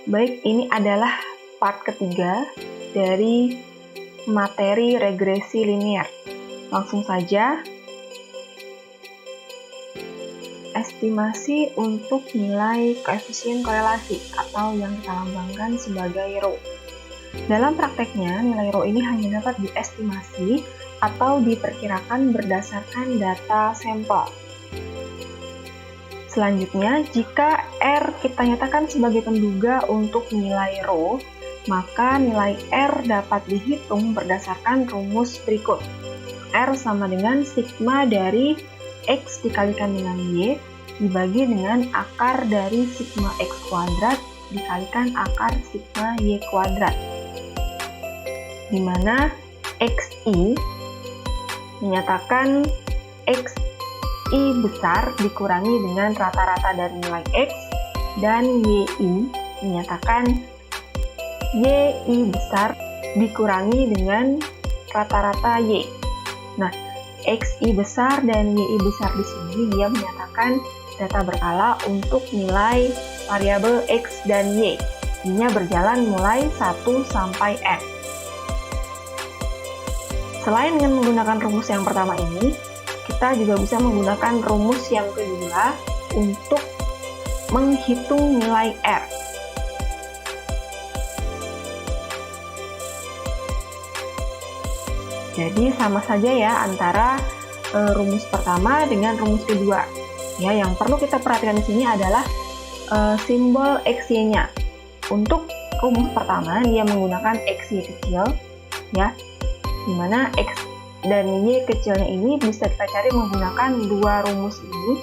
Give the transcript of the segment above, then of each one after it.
Baik, ini adalah part ketiga dari materi regresi linier. Langsung saja, estimasi untuk nilai koefisien korelasi atau yang kita lambangkan sebagai rho. Dalam prakteknya, nilai rho ini hanya dapat diestimasi atau diperkirakan berdasarkan data sampel. Selanjutnya, jika R kita nyatakan sebagai penduga untuk nilai rho, maka nilai R dapat dihitung berdasarkan rumus berikut. R sama dengan sigma dari X dikalikan dengan Y dibagi dengan akar dari sigma X kuadrat dikalikan akar sigma Y kuadrat, di mana XI menyatakan XI besar dikurangi dengan rata-rata dari nilai X, dan YI menyatakan YI besar dikurangi dengan rata-rata Y. Nah, XI besar dan YI besar di sini dia menyatakan data berkala untuk nilai variabel X dan Y. Ini berjalan mulai 1 sampai N. Selain dengan menggunakan rumus yang pertama ini, kita juga bisa menggunakan rumus yang kedua untuk menghitung nilai R. Jadi sama saja ya antara rumus pertama dengan rumus kedua. Ya, yang perlu kita perhatikan di sini adalah simbol XY-nya. Untuk rumus pertama dia menggunakan XY kecil, ya, di mana X dan Y kecilnya ini bisa kita cari menggunakan dua rumus ini.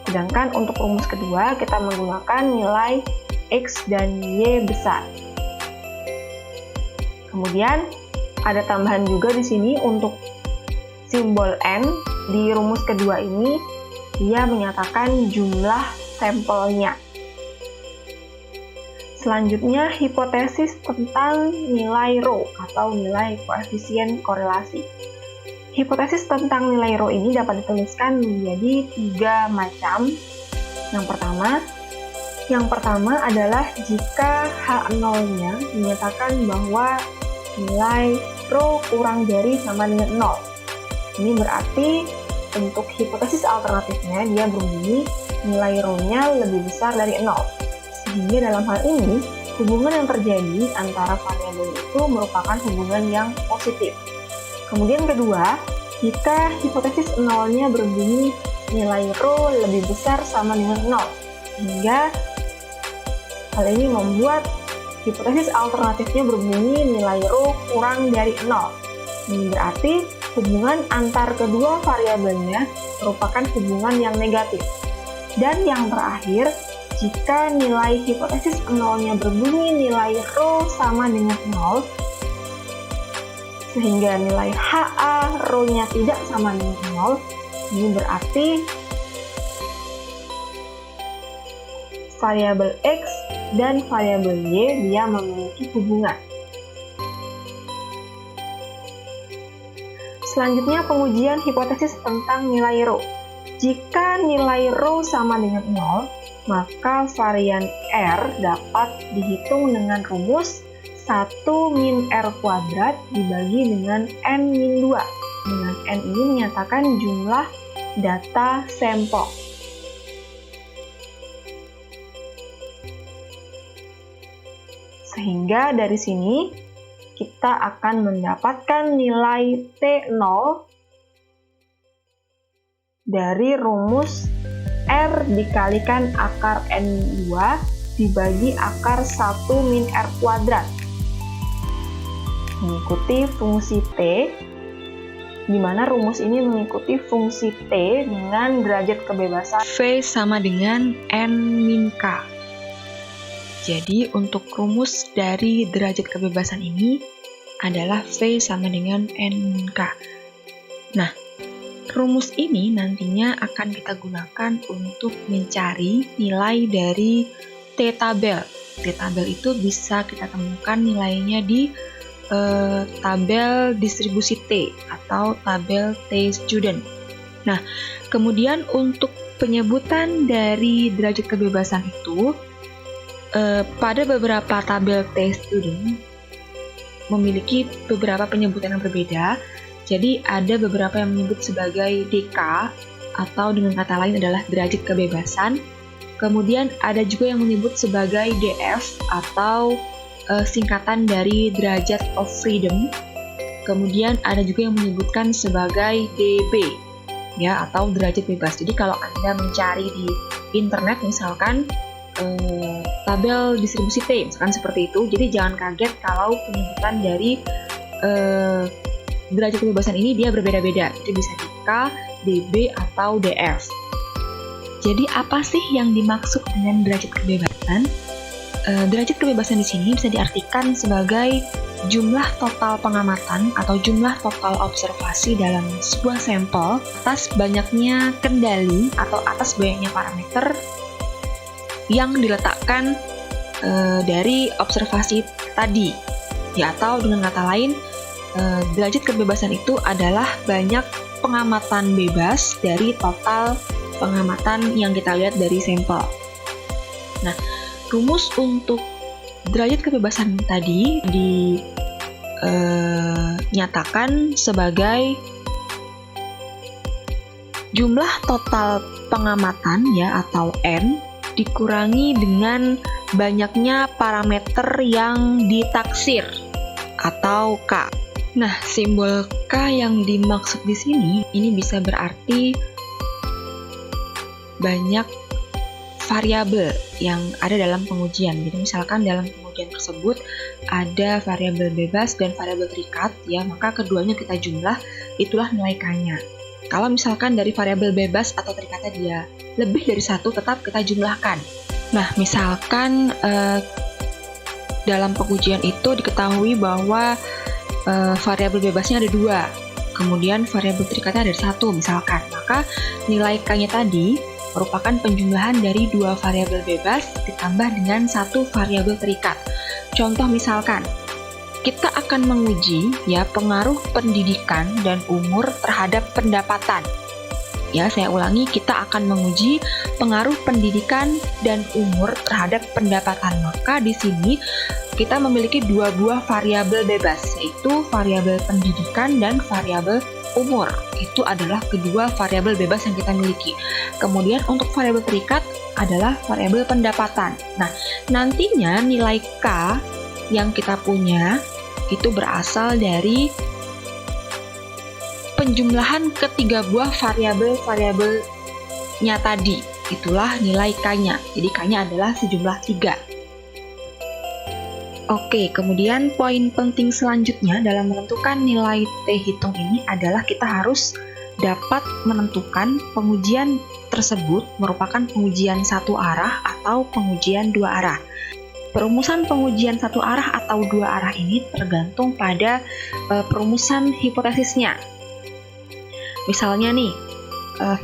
Sedangkan untuk rumus kedua kita menggunakan nilai X dan Y besar. Kemudian ada tambahan juga di sini untuk simbol N. Di rumus kedua ini dia menyatakan jumlah sampelnya. Selanjutnya, hipotesis tentang nilai rho atau nilai koefisien korelasi. Hipotesis tentang nilai rho ini dapat dituliskan menjadi 3 macam. Yang pertama adalah jika H0-nya menyatakan bahwa nilai rho kurang dari sama dengan 0. Ini berarti untuk hipotesis alternatifnya dia berbunyi nilai rho-nya lebih besar dari 0. Sehingga dalam hal ini, hubungan yang terjadi antara variabel itu merupakan hubungan yang positif. Kemudian kedua, jika hipotesis 0-nya berbunyi nilai rho lebih besar sama dengan 0. Sehingga hal ini membuat hipotesis alternatifnya berbunyi nilai rho kurang dari 0. Ini berarti hubungan antar kedua variabelnya merupakan hubungan yang negatif. Dan yang terakhir, jika nilai hipotesis 0-nya berbunyi nilai rho sama dengan 0, sehingga nilai HA rho-nya tidak sama dengan 0, ini berarti variabel X dan variabel Y dia memiliki hubungan. Selanjutnya pengujian hipotesis tentang nilai rho. Jika nilai rho sama dengan 0, maka varian R dapat dihitung dengan rumus 1 min R kuadrat dibagi dengan N min 2. Dengan N ini menyatakan jumlah data sampel. Sehingga dari sini kita akan mendapatkan nilai T0 dari rumus R dikalikan akar N2 dibagi akar 1 min R kuadrat. Mengikuti fungsi T, di mana rumus ini mengikuti fungsi T dengan derajat kebebasan V sama dengan N min K. Jadi untuk rumus dari derajat kebebasan ini adalah V sama dengan N min K. Nah, rumus ini nantinya akan kita gunakan untuk mencari nilai dari T-tabel. T-tabel itu bisa kita temukan nilainya di tabel distribusi T atau tabel T-student. Nah, kemudian untuk penyebutan dari derajat kebebasan itu, pada beberapa tabel T-Student memiliki beberapa penyebutan yang berbeda. Jadi ada beberapa yang menyebut sebagai DK atau dengan kata lain adalah derajat kebebasan. Kemudian ada juga yang menyebut sebagai DF atau singkatan dari derajat of freedom. Kemudian ada juga yang menyebutkan sebagai DB ya, atau derajat bebas. Jadi kalau Anda mencari di internet misalkan tabel distribusi T misalkan seperti itu, jadi jangan kaget kalau penyebutan dari derajat kebebasan ini dia berbeda-beda. Itu bisa DK, DB atau DF. Jadi apa sih yang dimaksud dengan derajat kebebasan? Derajat kebebasan di sini bisa diartikan sebagai jumlah total pengamatan atau jumlah total observasi dalam sebuah sampel atas banyaknya kendali atau atas banyaknya parameter yang diletakkan dari observasi tadi. Ya, atau dengan kata lain, derajat kebebasan itu adalah banyak pengamatan bebas dari total pengamatan yang kita lihat dari sampel. Nah, rumus untuk derajat kebebasan tadi dinyatakan sebagai jumlah total pengamatan ya atau N dikurangi dengan banyaknya parameter yang ditaksir atau K. Nah, simbol K yang dimaksud di sini ini bisa berarti banyak variabel yang ada dalam pengujian. Jadi misalkan dalam pengujian tersebut ada variabel bebas dan variabel terikat ya, maka keduanya kita jumlah, itulah nilai K-nya. Kalau misalkan dari variabel bebas atau terikatnya dia lebih dari satu, tetap kita jumlahkan. Nah, misalkan dalam pengujian itu diketahui bahwa variabel bebasnya ada 2, kemudian variabel terikatnya ada 1 misalkan, maka nilai K-nya tadi merupakan penjumlahan dari 2 variabel bebas ditambah dengan 1 variabel terikat. Contoh misalkan, kita akan menguji ya pengaruh pendidikan dan umur terhadap pendapatan. Ya, saya ulangi, kita akan menguji pengaruh pendidikan dan umur terhadap pendapatan. Maka di sini kita memiliki 2 buah variabel bebas, yaitu variabel pendidikan dan variabel umur. Itu adalah kedua variabel bebas yang kita miliki. Kemudian untuk variabel terikat adalah variabel pendapatan. Nah, nantinya nilai K yang kita punya itu berasal dari penjumlahan ketiga buah variabel-variabelnya tadi. Itulah nilai K-nya. Jadi K-nya adalah sejumlah 3. Oke, kemudian poin penting selanjutnya dalam menentukan nilai T hitung ini adalah kita harus dapat menentukan pengujian tersebut merupakan pengujian satu arah atau pengujian 2 arah. Perumusan pengujian satu arah atau 2 arah ini tergantung pada perumusan hipotesisnya. Misalnya nih,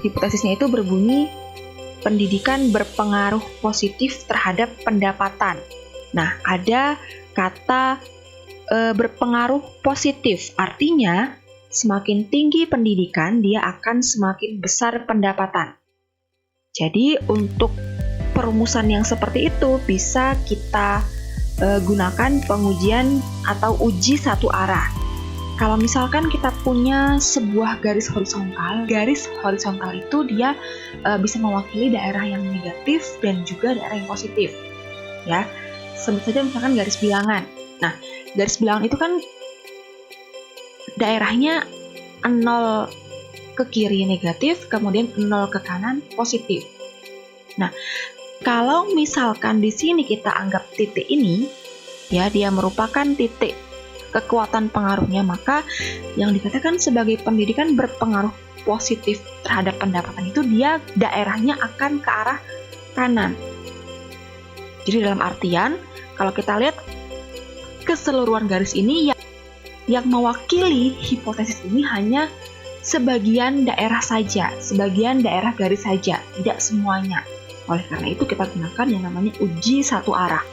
hipotesisnya itu berbunyi pendidikan berpengaruh positif terhadap pendapatan. Nah, ada kata berpengaruh positif, artinya semakin tinggi pendidikan, dia akan semakin besar pendapatan. Jadi, untuk perumusan yang seperti itu bisa kita gunakan pengujian atau uji satu arah. Kalau misalkan kita punya sebuah garis horizontal itu dia bisa mewakili daerah yang negatif dan juga daerah yang positif. Ya, sebut saja misalkan garis bilangan. Nah, garis bilangan itu kan daerahnya 0 ke kiri negatif, kemudian 0 ke kanan positif. Nah, kalau misalkan di sini kita anggap titik ini, ya dia merupakan titik kekuatan pengaruhnya, maka yang dikatakan sebagai pendidikan berpengaruh positif terhadap pendapatan itu dia daerahnya akan ke arah kanan. Jadi dalam artian, kalau kita lihat keseluruhan garis ini yang mewakili hipotesis ini hanya sebagian daerah saja, sebagian daerah garis saja, tidak semuanya. Oleh karena itu kita gunakan yang namanya uji satu arah.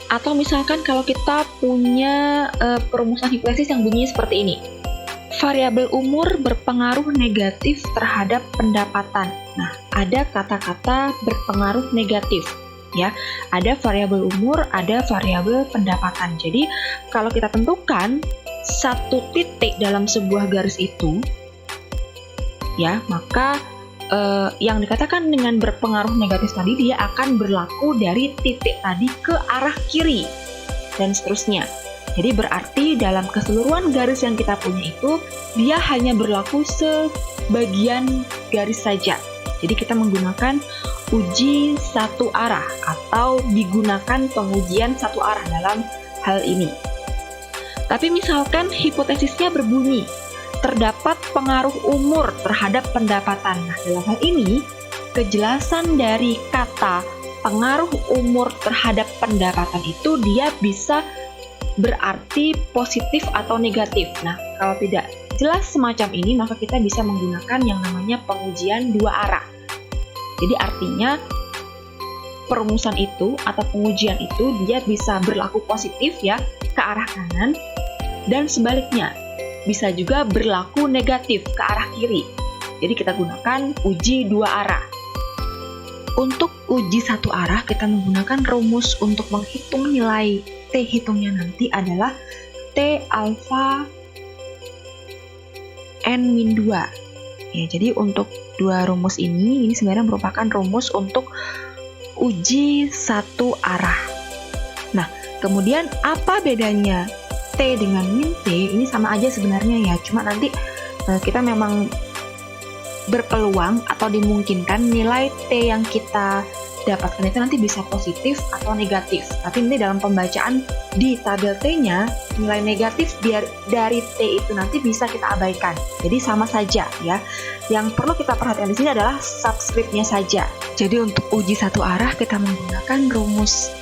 Atau misalkan kalau kita punya perumusan hipotesis yang bunyinya seperti ini. Variabel umur berpengaruh negatif terhadap pendapatan. Nah, ada kata-kata berpengaruh negatif. Ya, ada variabel umur, ada variabel pendapatan. Jadi, kalau kita tentukan satu titik dalam sebuah garis itu, ya, maka yang dikatakan dengan berpengaruh negatif tadi, dia akan berlaku dari titik tadi ke arah kiri, dan seterusnya. Jadi berarti dalam keseluruhan garis yang kita punya itu, dia hanya berlaku sebagian garis saja. Jadi kita menggunakan uji satu arah atau digunakan pengujian satu arah dalam hal ini. Tapi misalkan hipotesisnya berbunyi, terdapat pengaruh umur terhadap pendapatan. Nah, dalam hal ini, kejelasan dari kata pengaruh umur terhadap pendapatan itu dia bisa berarti positif atau negatif. Nah, kalau tidak jelas semacam ini, maka kita bisa menggunakan yang namanya pengujian dua arah. Jadi artinya perumusan itu atau pengujian itu dia bisa berlaku positif ya ke arah kanan, dan sebaliknya bisa juga berlaku negatif ke arah kiri. Jadi kita gunakan uji dua arah. Untuk uji satu arah kita menggunakan rumus untuk menghitung nilai T hitungnya nanti adalah T alfa N-2. Ya, jadi untuk dua rumus ini sebenarnya merupakan rumus untuk uji satu arah. Nah, kemudian apa bedanya T dengan min T? Ini sama aja sebenarnya ya, cuma nanti kita memang berpeluang atau dimungkinkan nilai T yang kita dapatkan itu nanti bisa positif atau negatif. Tapi nanti dalam pembacaan di tabel T-nya, nilai negatif dari T itu nanti bisa kita abaikan. Jadi sama saja ya. Yang perlu kita perhatikan di sini adalah subskripnya saja. Jadi untuk uji satu arah kita menggunakan rumus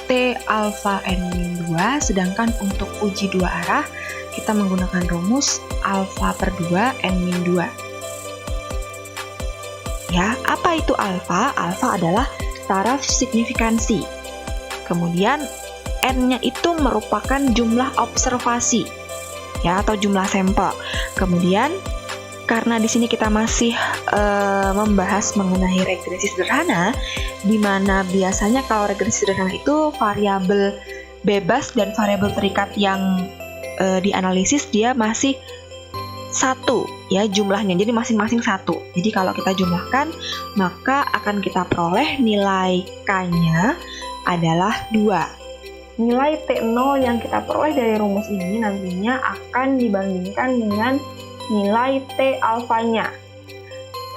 T alfa N-2, sedangkan untuk uji dua arah kita menggunakan rumus alfa per 2 N-2. Ya, apa itu alfa? Alfa adalah taraf signifikansi. Kemudian N-nya itu merupakan jumlah observasi ya atau jumlah sampel. Kemudian karena di sini kita masih membahas mengenai regresi sederhana, di mana biasanya kalau regresi sederhana itu variabel bebas dan variabel terikat yang dianalisis dia masih satu ya jumlahnya, jadi masing-masing satu. Jadi kalau kita jumlahkan maka akan kita peroleh nilai K-nya adalah 2. Nilai T0 yang kita peroleh dari rumus ini nantinya akan dibandingkan dengan nilai T alfanya.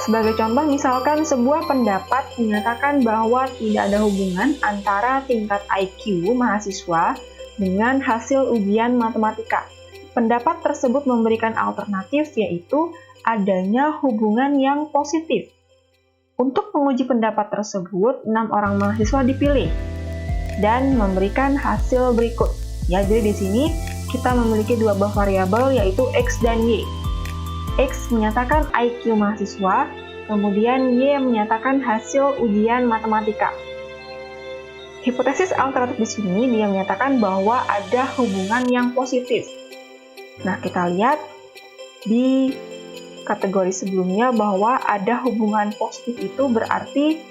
Sebagai contoh, misalkan sebuah pendapat menyatakan bahwa tidak ada hubungan antara tingkat IQ mahasiswa dengan hasil ujian matematika. Pendapat tersebut memberikan alternatif, yaitu adanya hubungan yang positif. Untuk menguji pendapat tersebut, 6 orang mahasiswa dipilih dan memberikan hasil berikut. Ya, jadi di sini kita memiliki dua buah variabel, yaitu X dan Y. X menyatakan IQ mahasiswa, kemudian Y menyatakan hasil ujian matematika. Hipotesis alternatif di sini dia menyatakan bahwa ada hubungan yang positif. Nah, kita lihat di kategori sebelumnya bahwa ada hubungan positif itu berarti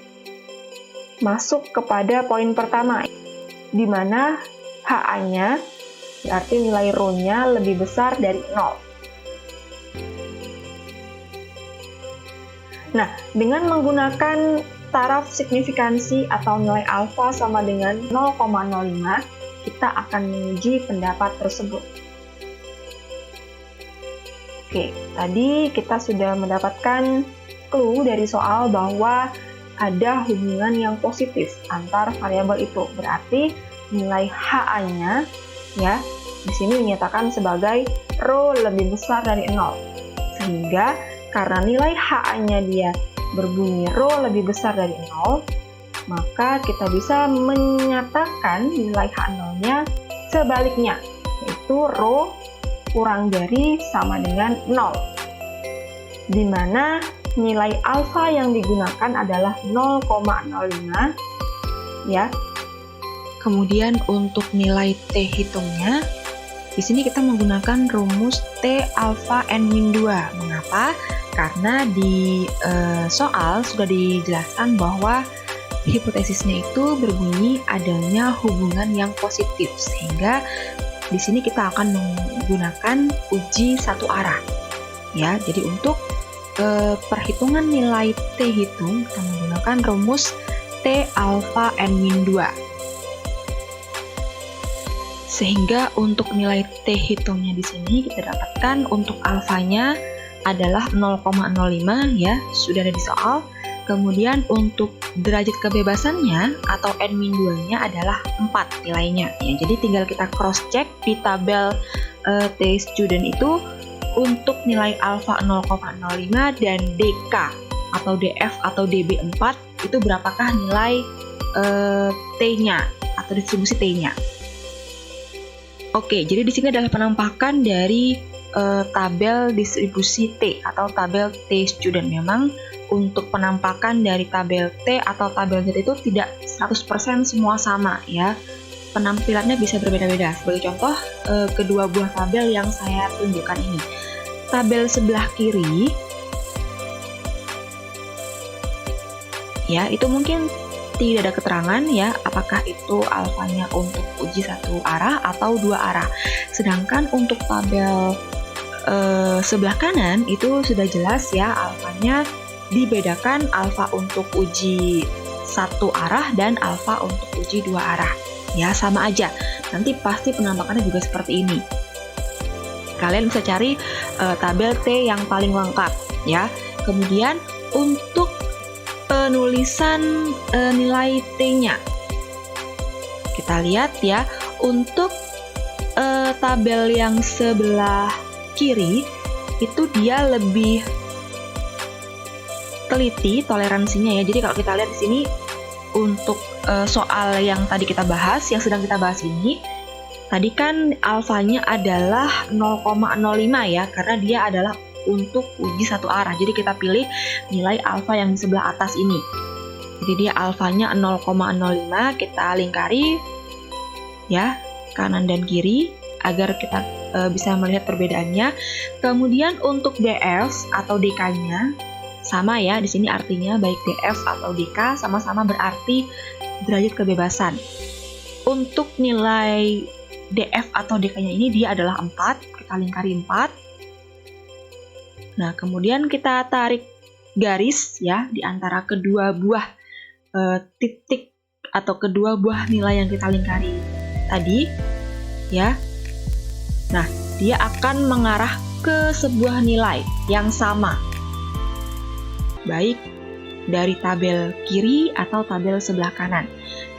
masuk kepada poin pertama, di mana HA-nya berarti nilai ρ-nya lebih besar dari 0. Nah, dengan menggunakan taraf signifikansi atau nilai alfa sama dengan 0,05, kita akan menguji pendapat tersebut. Oke, tadi kita sudah mendapatkan clue dari soal bahwa ada hubungan yang positif antar variabel itu. Berarti nilai HA-nya ya di sini dinyatakan sebagai ρ lebih besar dari 0. Sehingga karena nilai HA-nya dia berbunyi ρ lebih besar dari 0, maka kita bisa menyatakan nilai H0-nya sebaliknya, yaitu ρ kurang dari sama dengan 0, di mana nilai alfa yang digunakan adalah 0,05 ya. Kemudian untuk nilai T hitungnya, di sini kita menggunakan rumus T alfa N-2. Mengapa? Karena di soal sudah dijelaskan bahwa hipotesisnya itu berbunyi adanya hubungan yang positif, sehingga di sini kita akan menggunakan uji satu arah. Ya, jadi untuk perhitungan nilai T hitung kita menggunakan rumus T alfa N min 2. Sehingga untuk nilai T hitungnya di sini kita dapatkan untuk alfanya adalah 0,05 ya, sudah ada di soal. Kemudian untuk derajat kebebasannya atau N-2-nya adalah 4 nilainya. Ya, jadi tinggal kita cross check di tabel T student itu untuk nilai alfa 0,05 dan DK atau DF atau DB4 itu berapakah nilai T-nya atau distribusi T-nya. Oke, jadi di sini adalah penampakan dari tabel distribusi T atau tabel T student. Memang untuk penampakan dari tabel T atau tabel Z itu tidak 100% semua sama ya. Penampilannya bisa berbeda-beda. Sebagai contoh, kedua buah tabel yang saya tunjukkan ini. Tabel sebelah kiri ya, itu mungkin tidak ada keterangan ya, apakah itu alfanya untuk uji satu arah atau dua arah. Sedangkan untuk tabel sebelah kanan itu sudah jelas ya, alfanya dibedakan, alfa untuk uji satu arah dan alfa untuk uji dua arah. Ya, sama aja. Nanti pasti penampakannya juga seperti ini. Kalian bisa cari tabel T yang paling lengkap ya. Kemudian untuk penulisan nilai T-nya, kita lihat ya, untuk tabel yang sebelah kiri itu dia lebih teliti toleransinya ya. Jadi kalau kita lihat di sini untuk soal yang tadi kita bahas, yang sedang kita bahas ini, tadi kan alfanya adalah 0,05 ya, karena dia adalah untuk uji satu arah. Jadi kita pilih nilai alfa yang di sebelah atas ini. Jadi dia alfanya 0,05, kita lingkari ya, kanan dan kiri agar kita bisa melihat perbedaannya. Kemudian untuk DF atau DK-nya sama ya, di sini artinya baik DF atau DK sama-sama berarti derajat kebebasan. Untuk nilai DF atau DK-nya ini dia adalah 4, kita lingkari 4. Nah, kemudian kita tarik garis ya di antara kedua buah titik atau kedua buah nilai yang kita lingkari tadi ya. Nah, dia akan mengarah ke sebuah nilai yang sama, baik dari tabel kiri atau tabel sebelah kanan.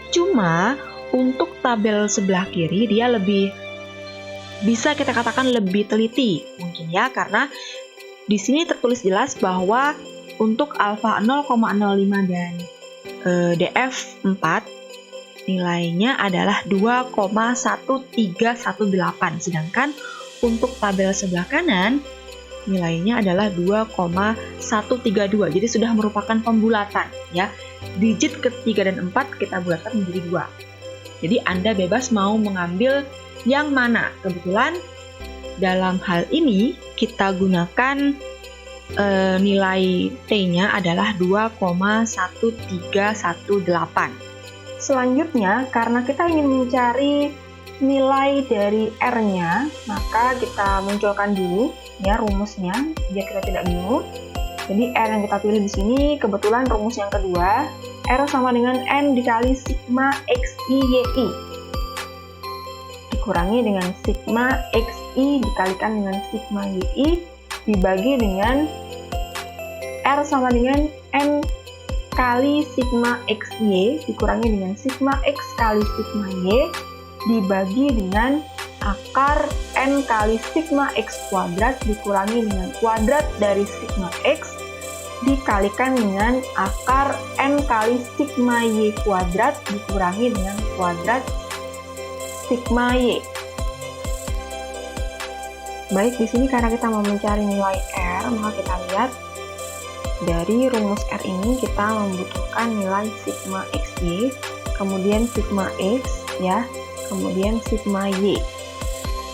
Cuma untuk tabel sebelah kiri dia lebih, bisa kita katakan lebih teliti mungkin ya, karena di sini tertulis jelas bahwa untuk alfa 0,05 dan DF 4 nilainya adalah 2,1318, sedangkan untuk tabel sebelah kanan nilainya adalah 2,132. Jadi sudah merupakan pembulatan ya. Digit ketiga dan 4 kita bulatkan menjadi 2. Jadi Anda bebas mau mengambil yang mana. Kebetulan dalam hal ini kita gunakan nilai T-nya adalah 2,1318. Selanjutnya, karena kita ingin mencari nilai dari R-nya, maka kita munculkan dulu ya rumusnya biar kita tidak bingung. Jadi R yang kita pilih di sini kebetulan rumus yang kedua, R sama dengan N dikali sigma XI YI dikurangi dengan sigma XI dikalikan dengan sigma YI dibagi dengan R sama dengan N kali sigma XY dikurangi dengan sigma X kali sigma Y dibagi dengan akar N kali sigma X kuadrat dikurangi dengan kuadrat dari sigma X dikalikan dengan akar N kali sigma Y kuadrat dikurangi dengan kuadrat sigma Y. Baik, di sini karena kita mau mencari nilai R, maka kita lihat dari rumus R ini kita membutuhkan nilai sigma XY, kemudian sigma X ya, kemudian sigma Y.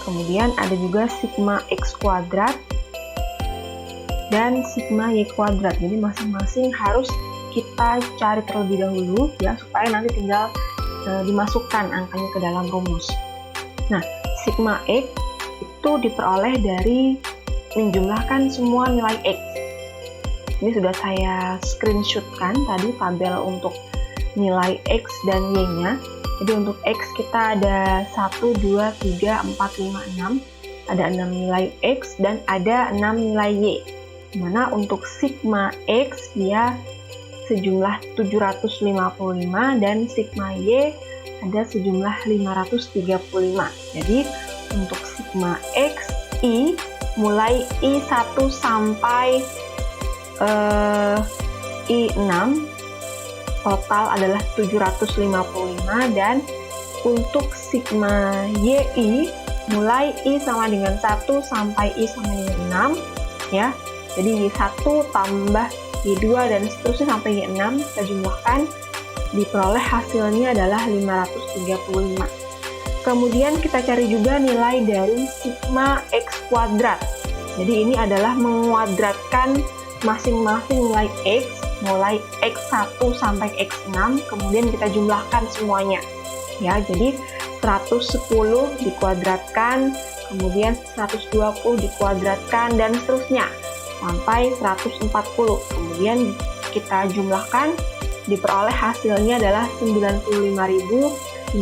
Kemudian ada juga sigma X kuadrat dan sigma Y kuadrat. Jadi masing-masing harus kita cari terlebih dahulu ya, supaya nanti tinggal dimasukkan angkanya ke dalam rumus. Nah, sigma X itu diperoleh dari menjumlahkan semua nilai X. Ini sudah saya screenshotkan tadi tabel untuk nilai X dan Y-nya. Jadi untuk X kita ada 1, 2, 3, 4, 5, 6. Ada 6 nilai X dan ada 6 nilai Y. Dimana untuk sigma X dia sejumlah 755 dan sigma Y ada sejumlah 535. Jadi untuk sigma X I mulai I1 sampai I6 total adalah 755, dan untuk sigma YI mulai I sama dengan 1 sampai I sama dengan 6 ya. Jadi Y1 tambah Y2 dan seterusnya sampai Y6 kita jumlahkan, diperoleh hasilnya adalah 535. Kemudian kita cari juga nilai dari sigma X kuadrat. Jadi ini adalah menguadratkan masing-masing nilai X, mulai X1 sampai X6, kemudian kita jumlahkan semuanya. Ya, jadi 110 dikuadratkan, kemudian 120 dikuadratkan, dan seterusnya sampai 140. Kemudian kita jumlahkan, diperoleh hasilnya adalah 95.525.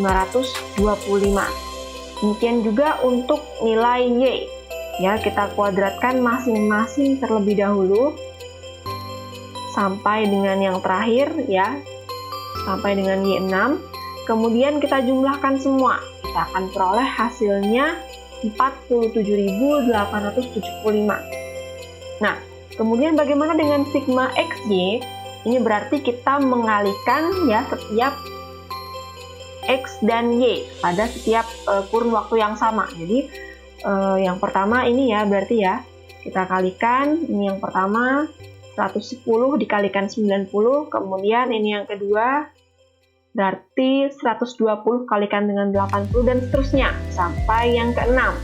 Demikian juga untuk nilai Y. Ya, kita kuadratkan masing-masing terlebih dahulu sampai dengan yang terakhir ya, sampai dengan Y6. Kemudian kita jumlahkan semua. Kita akan peroleh hasilnya 47.875. Nah, kemudian bagaimana dengan sigma XY? Ini berarti kita mengalihkan ya setiap X dan Y pada setiap kurun waktu yang sama. Jadi yang pertama ini ya, berarti ya kita kalikan, ini yang pertama 110 dikalikan 90, kemudian ini yang kedua berarti 120 kalikan dengan 80 dan seterusnya sampai yang keenam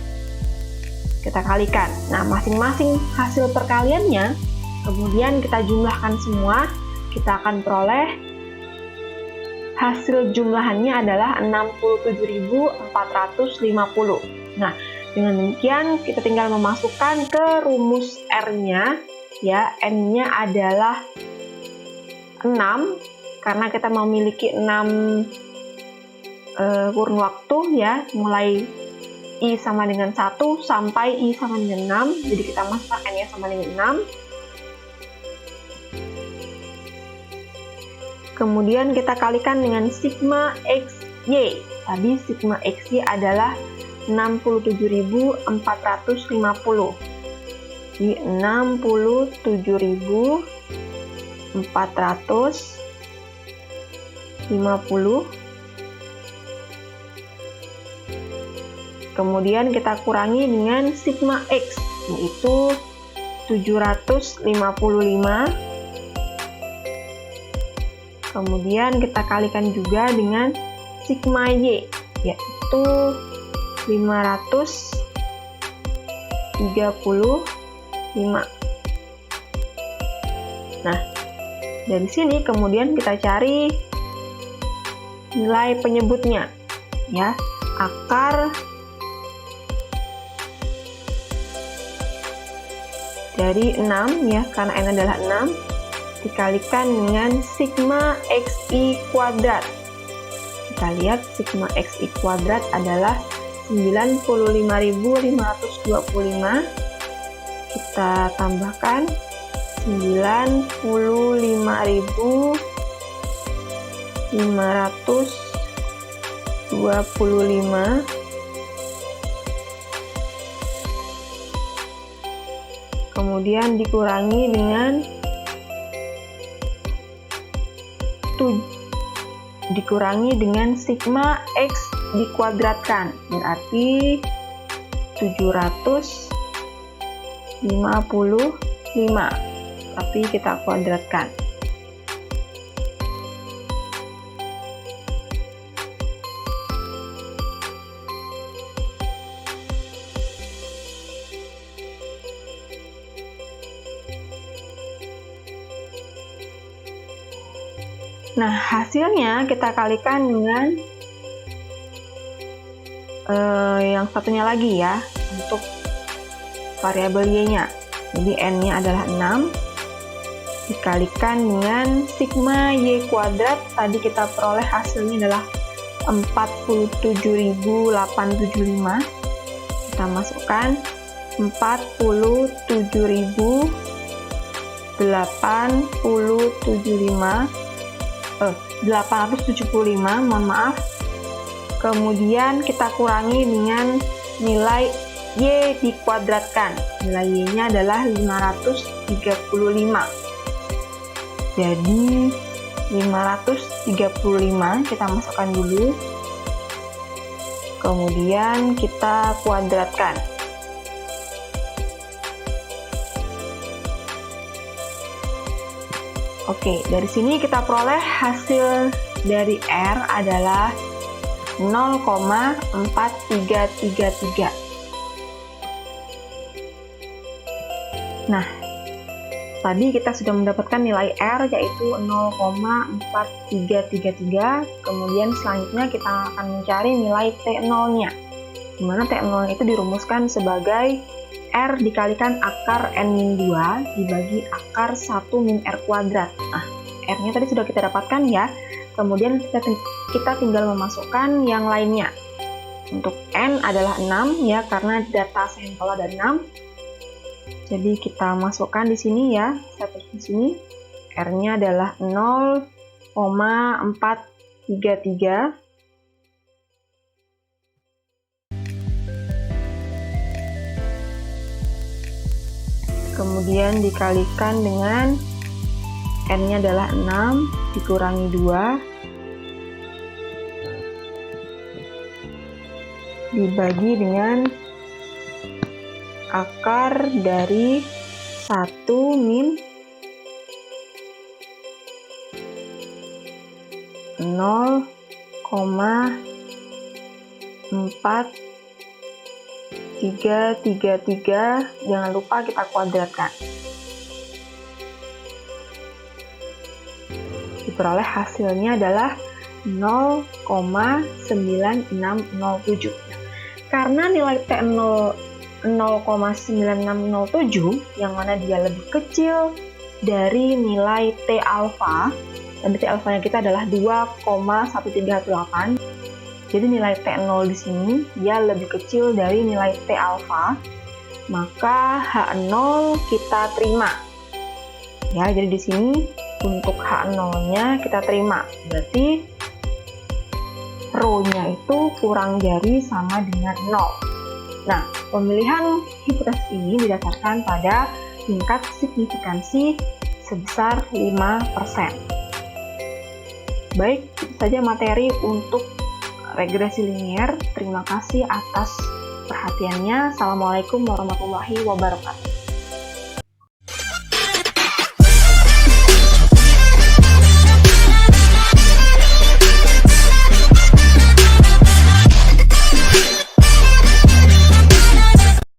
kita kalikan. Nah, masing-masing hasil perkaliannya kemudian kita jumlahkan semua, kita akan peroleh hasil jumlahannya adalah 67.450. Nah, dengan demikian kita tinggal memasukkan ke rumus R-nya ya, N-nya adalah 6 karena kita memiliki 6 kurun waktu ya, mulai I sama dengan 1 sampai I sama dengan 6, jadi kita masukkan N-nya sama dengan 6. Kemudian kita kalikan dengan sigma XY. Tadi sigma XY adalah 67.450. Di 67.450. Kemudian kita kurangi dengan sigma X, yaitu 755. Kemudian kita kalikan juga dengan sigma Y, yaitu 535. Nah, dari sini kemudian kita cari nilai penyebutnya, ya, akar dari 6 ya, karena N adalah 6, dikalikan dengan sigma XI kuadrat. Kita lihat sigma XI kuadrat adalah 95.525. Kita tambahkan 95.525. Kemudian dikurangi dengan sigma X dikuadratkan, berarti 755, tapi kita kuadratkan. Nah, hasilnya kita kalikan dengan yang satunya lagi ya, untuk variabel y-nya. Jadi n-nya adalah 6, dikalikan dengan sigma y kuadrat, tadi kita peroleh hasilnya adalah 47.875. Kita masukkan 875, mohon maaf. Kemudian kita kurangi dengan nilai y dikuadratkan. Nilai y-nya adalah 535. Jadi 535 kita masukkan dulu. Kemudian kita kuadratkan. Oke, dari sini kita peroleh hasil dari R adalah 0,4333. Nah, tadi kita sudah mendapatkan nilai R yaitu 0,4333. Kemudian selanjutnya kita akan mencari nilai T0-nya. Di mana T0 itu dirumuskan sebagai R dikalikan akar N-2 dibagi akar 1 min R kuadrat. Nah, R-nya tadi sudah kita dapatkan ya. Kemudian kita tinggal memasukkan yang lainnya. Untuk N adalah 6 ya, karena data sampel ada 6. Jadi kita masukkan di sini ya, saya tulis di sini. R-nya adalah 0,433. Kemudian dikalikan dengan N-nya adalah 6 dikurangi 2 dibagi dengan akar dari 1 min 0,4333. Jangan lupa kita kuadratkan. Diperoleh hasilnya adalah 0,9607. Karena nilai T0 0,9607 yang mana dia lebih kecil dari nilai T alfa, dan T alfanya kita adalah 2,138. Jadi nilai T0 di sini dia lebih kecil dari nilai T alfa, maka H0 kita terima. Ya, jadi di sini untuk H0-nya kita terima. Berarti rho-nya itu kurang dari sama dengan 0. Nah, pemilihan hipotesis ini didasarkan pada tingkat signifikansi sebesar 5%. Baik, itu saja materi untuk regresi linier. Terima kasih atas perhatiannya. Assalamualaikum warahmatullahi wabarakatuh.